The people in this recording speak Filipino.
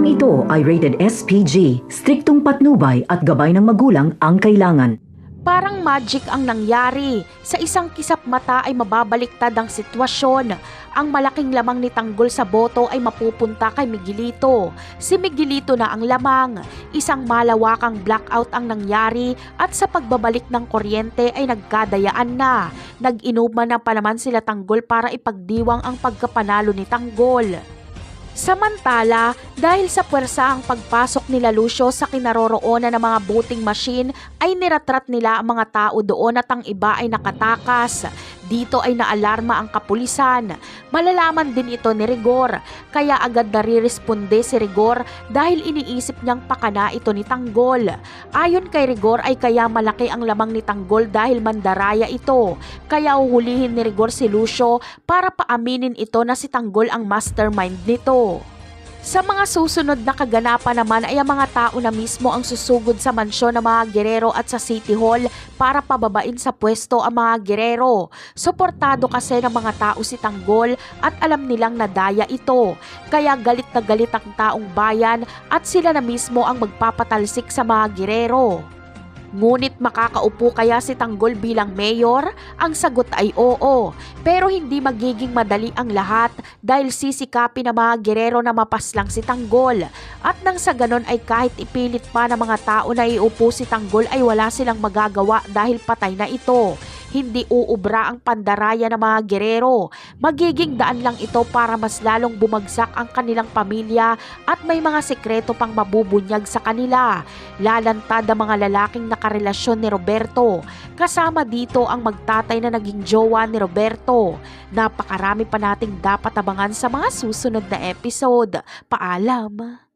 Programang ito ay rated SPG, striktong patnubay at gabay ng magulang ang kailangan. Parang magic ang nangyari. Sa isang kisap mata ay mababaliktad ang sitwasyon. Ang malaking lamang ni Tanggol sa boto ay mapupunta kay Miguelito. Si Miguelito na ang lamang. Isang malawakang blackout ang nangyari at sa pagbabalik ng kuryente ay nagkadayaan na. Nag-inuman na pa naman sila Tanggol para ipagdiwang ang pagkapanalo ni Tanggol. Samantala, dahil sa puwersa ang pagpasok nila Lucio sa kinaroroonan ng mga voting machine ay niratrat nila ang mga tao doon at ang iba ay nakatakas. Dito ay naalarma ang kapulisan. Malalaman din ito ni Rigor, kaya agad nariresponde si Rigor dahil iniisip niyang pakana ito ni Tanggol. Ayon kay Rigor ay kaya malaki ang lamang ni Tanggol dahil mandaraya ito. Kaya uhulihin ni Rigor si Lucio para paaminin ito na si Tanggol ang mastermind nito. Sa mga susunod na kaganapan naman ay ang mga tao na mismo ang susugod sa mansyon ng mga gerero at sa City Hall para pababain sa pwesto ang mga gerero. Suportado kasi ng mga tao si Tanggol at alam nilang nadaya ito. Kaya galit na galit ang taong bayan at sila na mismo ang magpapatalsik sa mga gerero. Ngunit makakaupo kaya si Tanggol bilang mayor? Ang sagot ay oo. Pero hindi magiging madali ang lahat dahil sisikapin ng mga gerero na mapaslang si Tanggol. At nang sa ganon ay kahit ipilit pa ng mga tao na iupo si Tanggol ay wala silang magagawa dahil patay na ito. Hindi uubra ang pandaraya ng mga gerero. Magiging daan lang ito para mas lalong bumagsak ang kanilang pamilya at may mga sekreto pang mabubunyag sa kanila. Lalantad ang mga lalaking nakarelasyon ni Roberto. Kasama dito ang magtatay na naging jowa ni Roberto. Napakarami pa nating dapat abangan sa mga susunod na episode. Paalam!